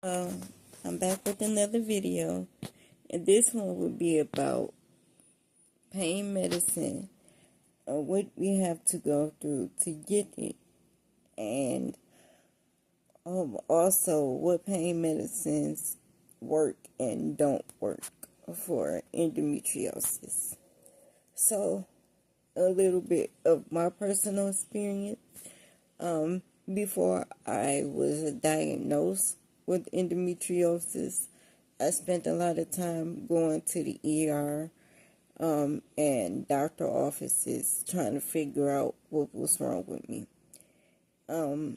Um, I'm back with another video, and this one will be about pain medicine, what we have to go through to get it, and also what pain medicines work and don't work for endometriosis. So, a little bit of my personal experience. Before I was diagnosed with endometriosis, I spent a lot of time going to the ER and doctor offices trying to figure out what was wrong with me. A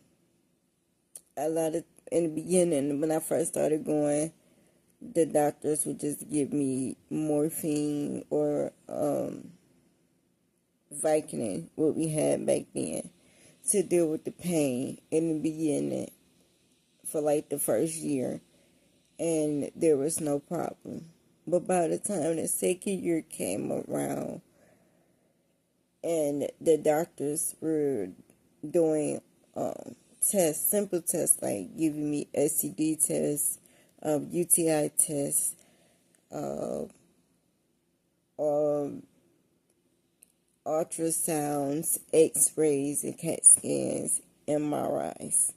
lot of In the beginning, when I first started going, the doctors would just give me morphine or Vicodin, what we had back then, to deal with the pain in the beginning for like the first year, and there was no problem. But by the time the second year came around and the doctors were doing tests, simple tests like giving me STD tests, UTI tests, or ultrasounds, X-rays, and CAT scans, MRIs.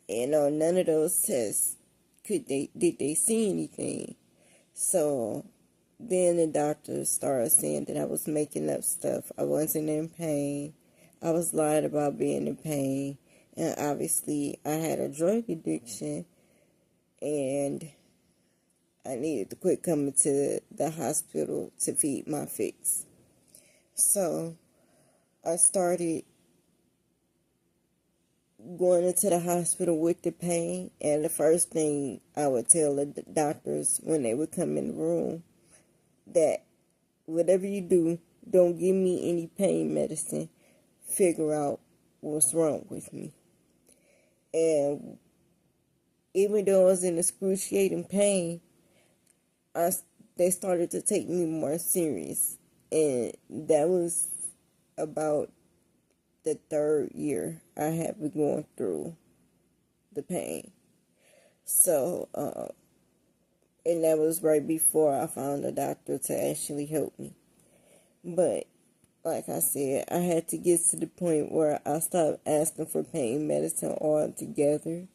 And on none of those tests did they see anything. So then the doctors started saying that I was making up stuff. I wasn't in pain. I was lying about being in pain. And obviously I had a drug addiction and I needed to quit coming to the hospital to feed my fix. So I started going into the hospital with the pain, and the first thing I would tell the doctors when they would come in the room, that whatever you do, don't give me any pain medicine. Figure out what's wrong with me. And even though I was in excruciating pain, they started to take me more serious. And that was about the third year I had been going through the pain. So, and that was right before I found a doctor to actually help me. But like I said, I had to get to the point where I stopped asking for pain medicine altogether,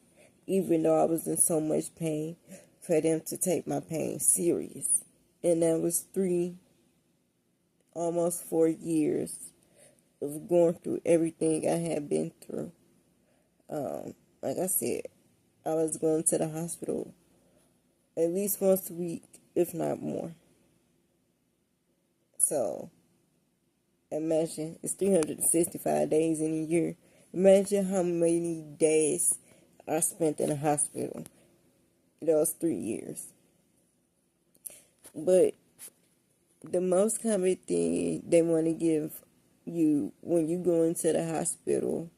even though I was in so much pain, for them to take my pain serious. And that was almost 4 years of going through everything I had been through. Like I said, I was going to the hospital at least once a week, if not more. So, imagine, it's 365 days in a year. Imagine how many days I spent in the hospital those 3 years. But the most common thing they want to give you when you go into the hospital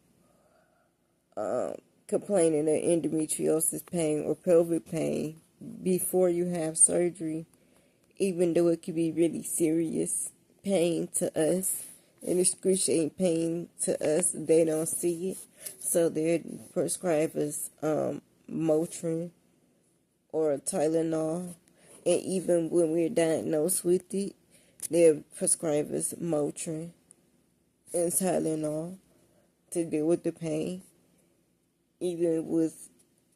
complaining of endometriosis pain or pelvic pain before you have surgery, even though it could be really serious pain to us and excruciating pain to us, they don't see it. So they prescribe us Motrin or Tylenol. And even when we're diagnosed with it, they'll prescribe us Motrin and Tylenol to deal with the pain. Even with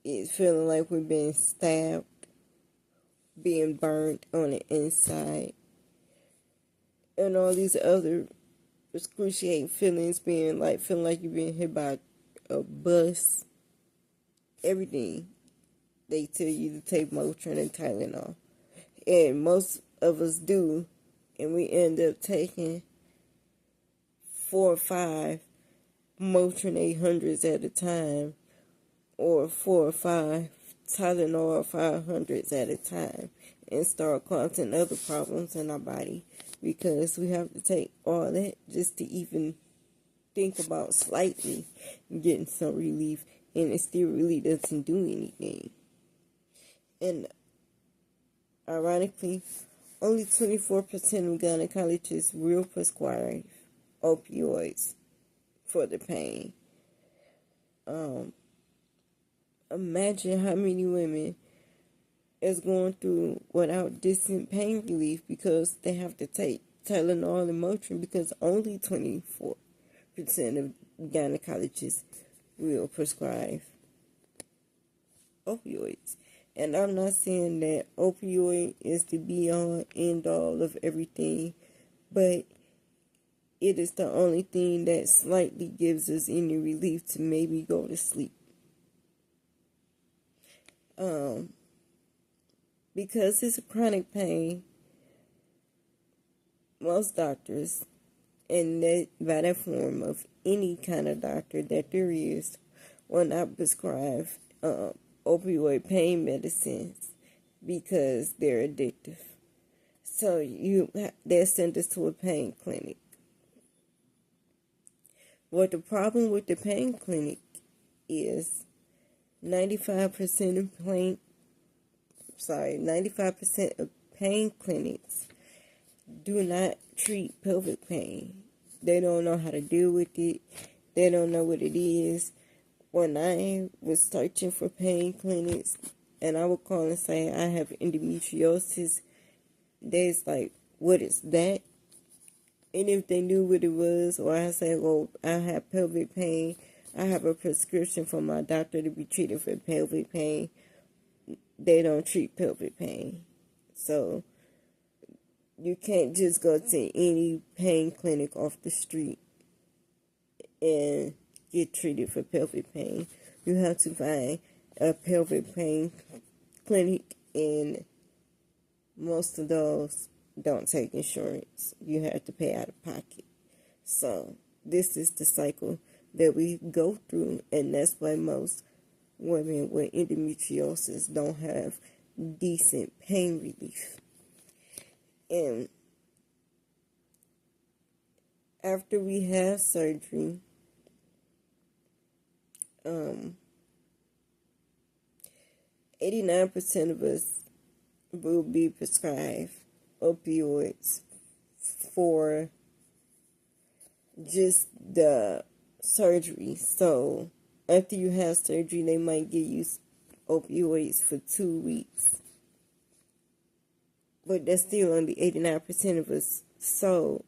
it feeling like we're being stabbed, being burned on the inside, and all these other excruciating feelings, feeling like you're being hit by a bus, everything. They tell you to take Motrin and Tylenol. And most of us do, and we end up taking 4 or 5 Motrin 800s at a time, or 4 or 5 Tylenol 500s at a time, and start causing other problems in our body, because we have to take all that just to even think about slightly getting some relief, and it still really doesn't do anything. And ironically, only 24% of gynecologists will prescribe opioids for the pain. Imagine how many women is going through without decent pain relief because they have to take Tylenol and Motrin because only 24% of gynecologists will prescribe opioids. And I'm not saying that opioid is the be-all, end-all of everything, but it is the only thing that slightly gives us any relief to maybe go to sleep. Because it's a chronic pain, most doctors, and that by that form of any kind of doctor that there is, will not prescribe opioid pain medicines because they're addictive. So they're sent us to a pain clinic. What the problem with the pain clinic is 95% of pain clinics do not treat pelvic pain. They don't know how to deal with it. They don't know what it is. When I was searching for pain clinics and I would call and say I have endometriosis, they's like, what is that? And if they knew what it was, or I say, well, I have pelvic pain, I have a prescription from my doctor to be treated for pelvic pain, they don't treat pelvic pain. So you can't just go to any pain clinic off the street and get treated for pelvic pain. You have to find a pelvic pain clinic, and most of those don't take insurance. You have to pay out of pocket. So this is the cycle that we go through, and that's why most women with endometriosis don't have decent pain relief. And after we have surgery, 89% of us will be prescribed opioids for just the surgery. So after you have surgery, they might give you opioids for 2 weeks. But that's still only 89% of us. So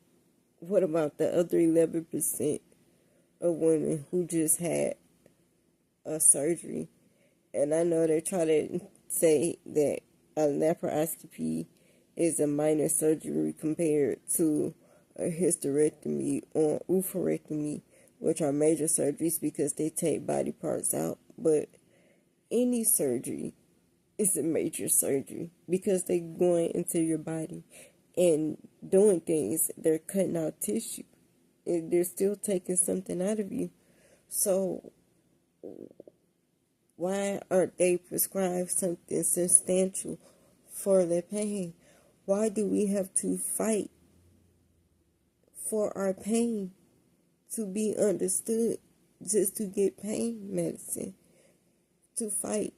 what about the other 11% of women who just had a surgery? And I know they try to say that a laparoscopy is a minor surgery compared to a hysterectomy or oophorectomy, which are major surgeries because they take body parts out. But any surgery is a major surgery because they're going into your body and doing things. They're cutting out tissue. They're still taking something out of you. So why aren't they prescribed something substantial for their pain? Why do we have to fight for our pain to be understood just to get pain medicine? To fight.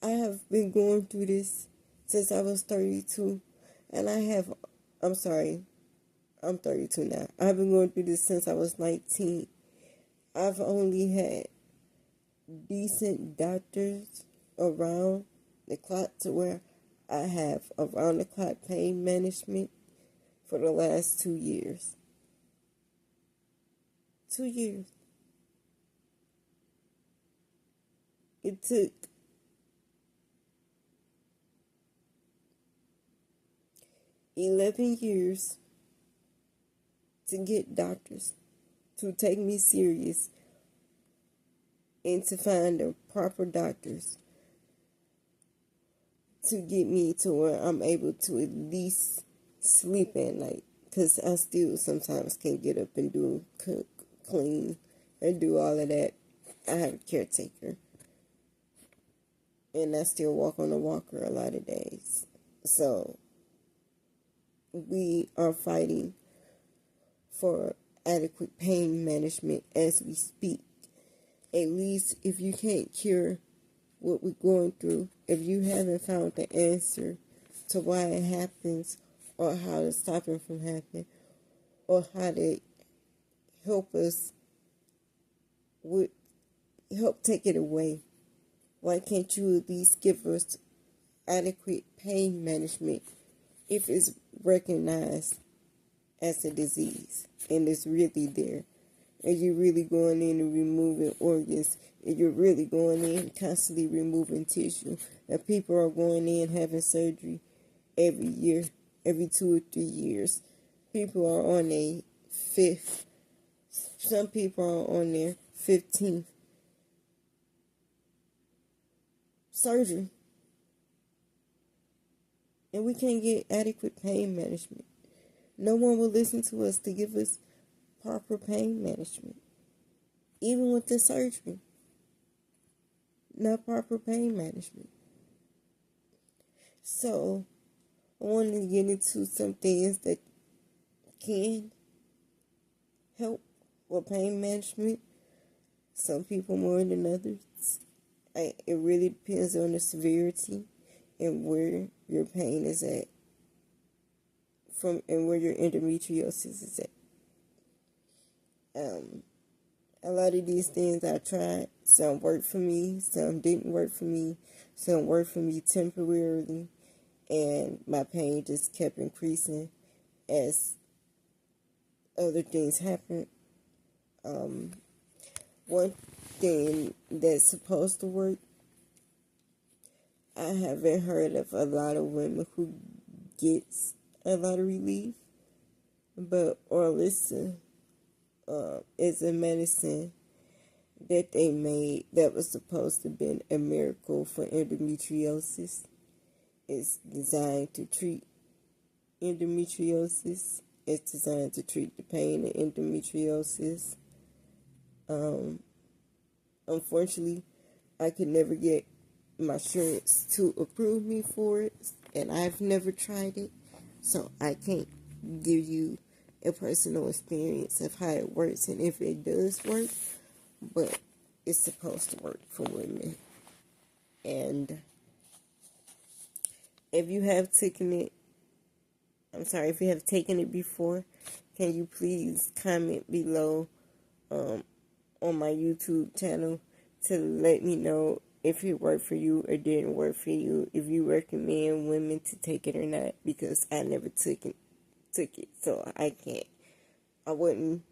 I have been going through this since I was 32, and I'm 32 now. I've been going through this since I was 19. I've only had decent doctors around the clock to where I have around the clock pain management for the last 2 years. 2 years. It took 11 years to get doctors to take me serious and to find the proper doctors to get me to where I'm able to at least sleep at night. Because I still sometimes can't get up and cook, clean, and do all of that. I have a caretaker. And I still walk on a walker a lot of days. So we are fighting for adequate pain management as we speak. At least if you can't cure what we're going through, if you haven't found the answer to why it happens or how to stop it from happening or how to help us help take it away, Why can't you at least give us adequate pain management if it's recognized as a disease and it's really there? And you're really going in and removing organs, and you're really going in constantly removing tissue, and people are going in having surgery every year, every 2 or 3 years. People are on a fifth. Some people are on their 15th surgery. And we can't get adequate pain management. No one will listen to us to give us proper pain management. Even with the surgery. Not proper pain management. So, I wanted to get into some things that can help with pain management. Some people more than others. It really depends on the severity and where your pain is at, and where your endometriosis is at. A lot of these things I tried. Some worked for me, some didn't work for me, some worked for me temporarily, and my pain just kept increasing as other things happened. One thing that's supposed to work, I haven't heard of a lot of women who gets a lot of relief, but Orlistat is a medicine that they made that was supposed to be a miracle for endometriosis. It's designed to treat endometriosis. It's designed to treat the pain of endometriosis. Unfortunately, I could never get my insurance to approve me for it, and I've never tried it, so I can't give you a personal experience of how it works and if it does work, but it's supposed to work for women. And if you have taken it, if you have taken it before, can you please comment below on my YouTube channel to let me know if it worked for you or didn't work for you, if you recommend women to take it or not, because I never took it, so I wouldn't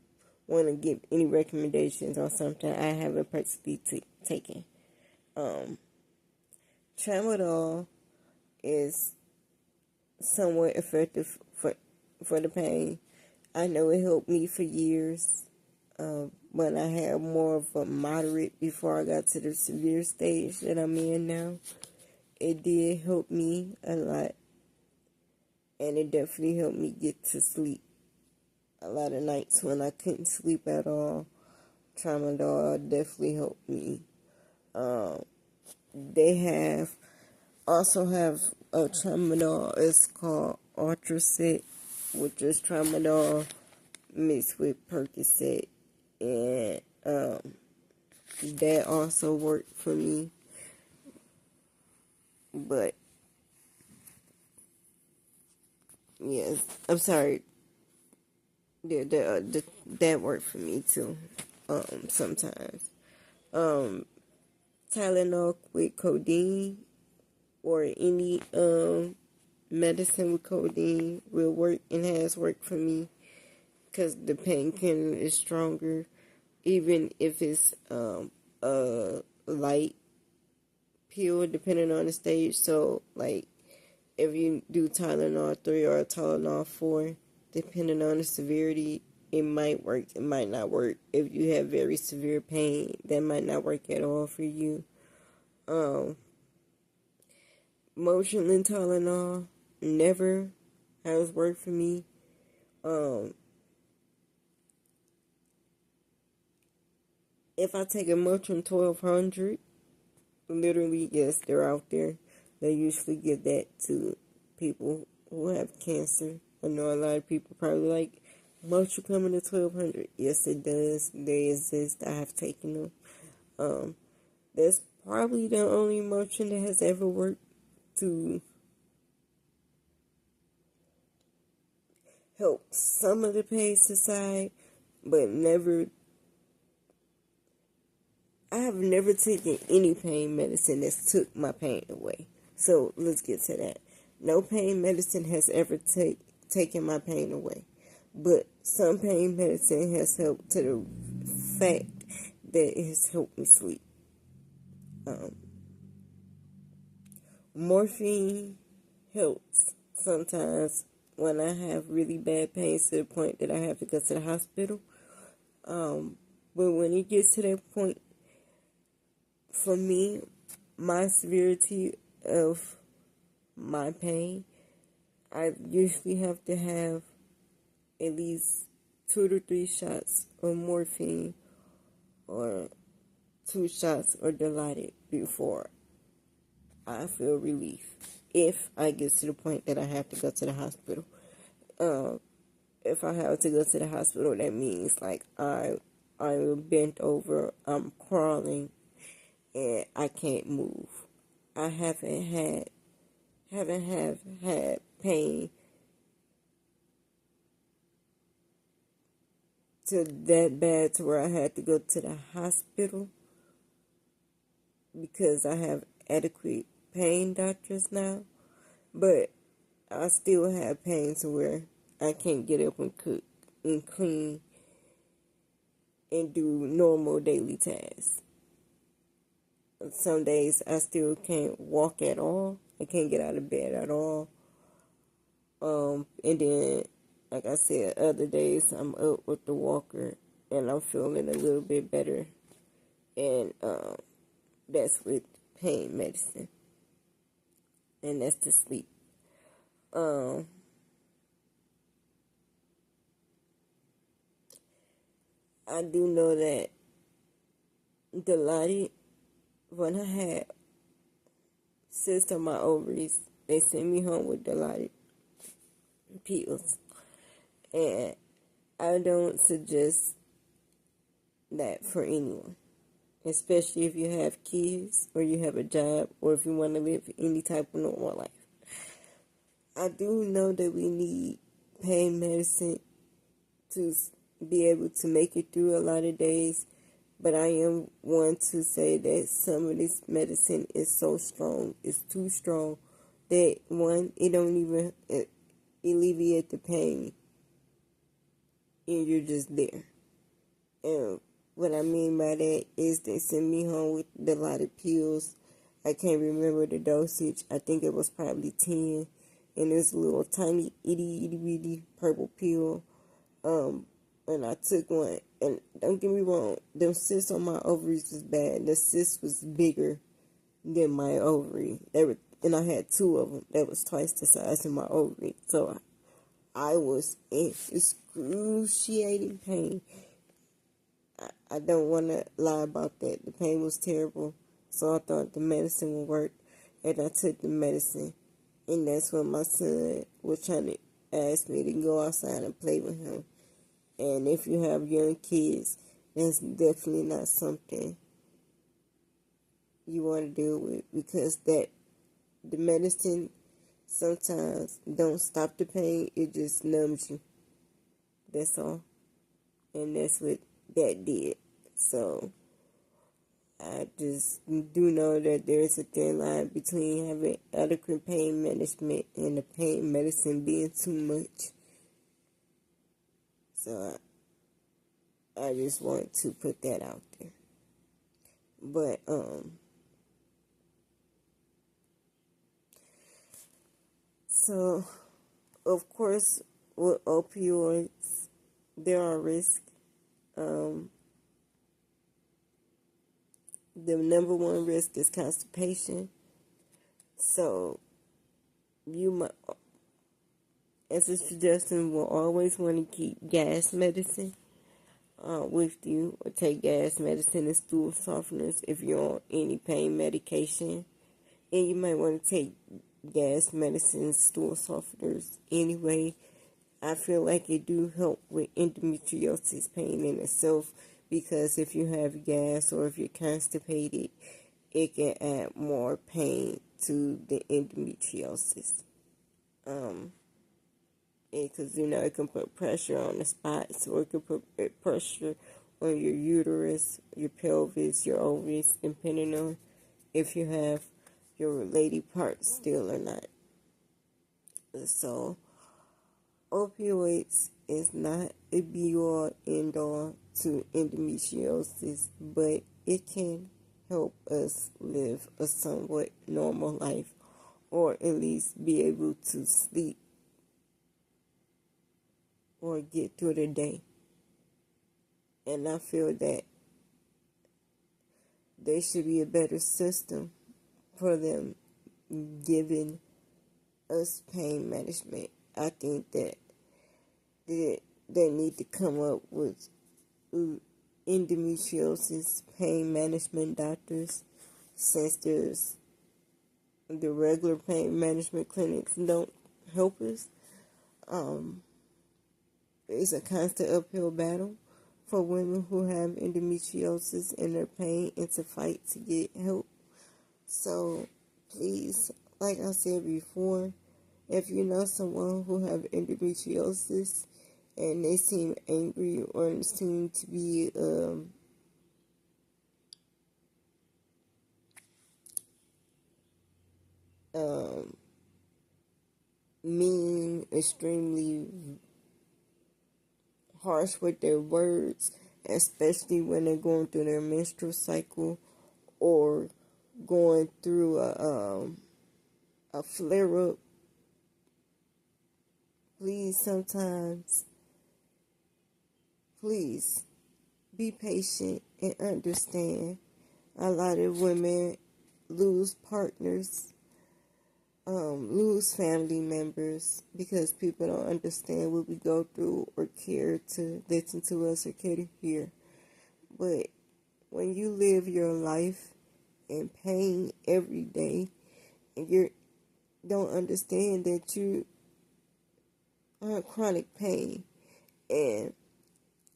want to give any recommendations on something I haven't personally taken. Tramadol is somewhat effective for the pain. I know it helped me for years. When I had more of a moderate before I got to the severe stage that I'm in now, it did help me a lot, and it definitely helped me get to sleep. A lot of nights when I couldn't sleep at all, Tramadol definitely helped me. They also have a Tramadol. It's called Ultracet, which is Tramadol mixed with Percocet, and that also worked for me. But yes, I'm sorry. That worked for me too. Sometimes. Tylenol with codeine or any medicine with codeine will work and has worked for me, because the painkiller is stronger, even if it's a light pill, depending on the stage. So, like, if you do Tylenol 3 or Tylenol 4, depending on the severity, it might work, it might not work. If you have very severe pain, that might not work at all for you. Motrin Tylenol never has worked for me. If I take a Motrin 1200, literally, yes, they're out there. They usually give that to people who have cancer. I know a lot of people probably like, Motrin coming to 1200. Yes, it does. They exist. I have taken them. That's probably the only Motrin that has ever worked to help some of the pain subside, but never I have never taken any pain medicine that took my pain away. So let's get to that. No pain medicine has ever taken my pain away. But some pain medicine has helped to the fact that it has helped me sleep. Morphine helps sometimes when I have really bad pains to the point that I have to go to the hospital. But when it gets to that point, for me, my severity of my pain, I usually have to have at least 2 to 3 shots of morphine or 2 shots or Dilaudid before I feel relief. If I get to the point that I have to go to the hospital. If I have to go to the hospital, that means like I'm bent over, I'm crawling, and I can't move. I haven't had pain to that bad to where I had to go to the hospital because I have adequate pain doctors now, but I still have pain to where I can't get up and cook and clean and do normal daily tasks. Some days I still can't walk at all. I can't get out of bed at all. And then, like I said, other days I'm up with the walker and I'm feeling a little bit better. And that's with pain medicine. And that's to sleep. I do know that Dilaudid, when I had cysts on my ovaries, they sent me home with Dilaudid pills. And I don't suggest that for anyone, especially if you have kids or you have a job or if you want to live any type of normal life. I do know that we need pain medicine to be able to make it through a lot of days, but I am one to say that some of this medicine is so strong, it's too strong, that one, it don't even alleviate the pain, and you're just there. And what I mean by that is they sent me home with a lot of pills. I can't remember the dosage. I think it was probably 10. And this little tiny itty bitty purple pill. And I took one. And don't get me wrong, them cysts on my ovaries was bad. The cyst was bigger than my ovary. And I had 2 of them. That was twice the size of my ovary. So I was in excruciating pain. I don't want to lie about that. The pain was terrible. So I thought the medicine would work. And I took the medicine. And that's when my son was trying to ask me to go outside and play with him. And if you have young kids, that's definitely not something you want to deal with. Because the medicine sometimes don't stop the pain. It just numbs you. That's all. And that's what that did. So I just do know that there is a thin line between having adequate pain management and the pain medicine being too much. So I just want to put that out there. But so of course with opioids there are risks. The number one risk is constipation. So you might, as a suggestion, will always want to keep gas medicine with you, or take gas medicine and stool softeners if you're on any pain medication. And you might want to take gas medicine, stool softeners anyway. I feel like it do help with endometriosis pain in itself, because if you have gas or if you're constipated, it can add more pain to the endometriosis. Because, it can put pressure on the spots, or it can put pressure on your uterus, your pelvis, your ovaries, depending on if you have your lady parts still or not. So, opioids is not a be-all, end-all to endometriosis, but it can help us live a somewhat normal life, or at least be able to sleep or get through the day. And I feel that there should be a better system for them giving us pain management. I think that they need to come up with endometriosis pain management doctors, since there's the regular pain management clinics don't help us. It's a constant uphill battle for women who have endometriosis and their pain, and to fight to get help. So please, like I said before, if you know someone who have endometriosis and they seem angry or seem to be mean, extremely harsh with their words, especially when they're going through their menstrual cycle or going through a flare-up, please be patient and understand. A lot of women lose partners, lose family members because people don't understand what we go through or care to listen to us or care to hear. But when you live your life in pain every day and you don't understand that you are in chronic pain, and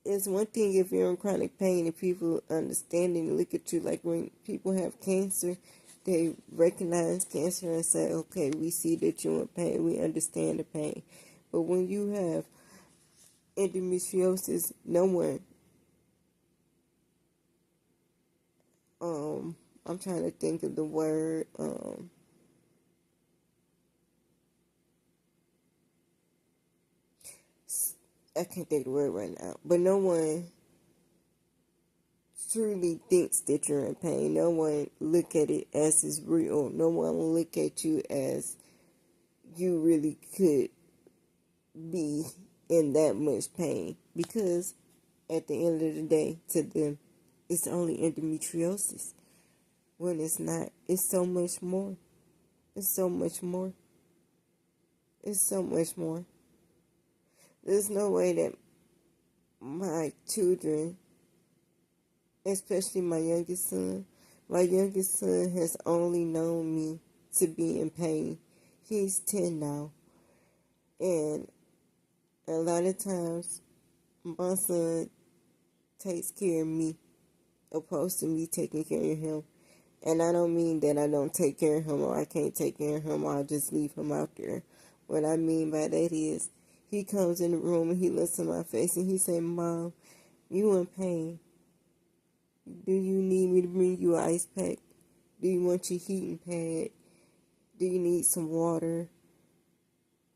it's one thing if you're in chronic pain and people understand and look at you, like when people have cancer, they recognize cancer and say, okay, we see that you're in pain, we understand the pain. But when you have endometriosis, no one, I'm trying to think of the word, I can't think of the word right now, but no one truly thinks that you're in pain. No one look at it as it's real. No one look at you as you really could be in that much pain, because at the end of the day, to them, it's only endometriosis. When it's not, it's so much more. It's so much more. It's so much more. There's no way that my children, especially my youngest son has only known me to be in pain. He's 10 now. And a lot of times, my son takes care of me, opposed to me taking care of him. And I don't mean that I don't take care of him or I can't take care of him or I'll just leave him out there. What I mean by that is, he comes in the room and he looks in my face and he say, Mom, you in pain. Do you need me to bring you an ice pack? Do you want your heating pad? Do you need some water?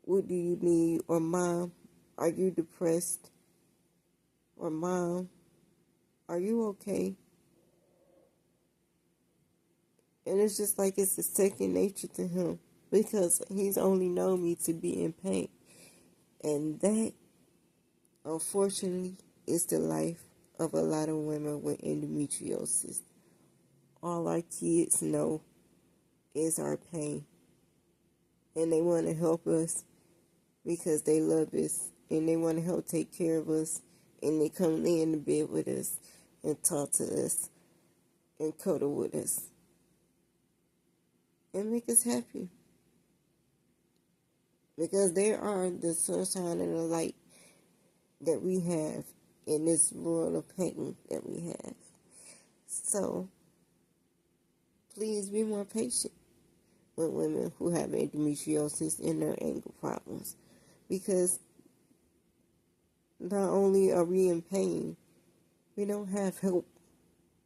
What do you need? Or Mom, are you depressed? Or Mom, are you okay? And it's just like it's a second nature to him, because he's only known me to be in pain. And that, unfortunately, is the life of a lot of women with endometriosis. All our kids know is our pain. And they want to help us because they love us. And they want to help take care of us. And they come lay in the bed with us and talk to us and cuddle with us and make us happy. Because they are the sunshine and the light that we have in this world of pain that we have. So, please be more patient with women who have endometriosis and their ankle problems. Because not only are we in pain, We don't have help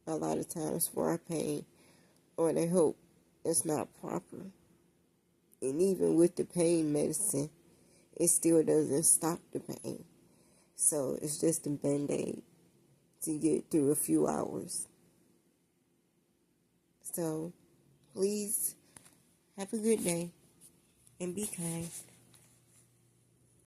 a lot of times for our pain, or the help is not proper. And even with the pain medicine, it still doesn't stop the pain. So it's just a band-aid to get through a few hours. So please have a good day and be kind.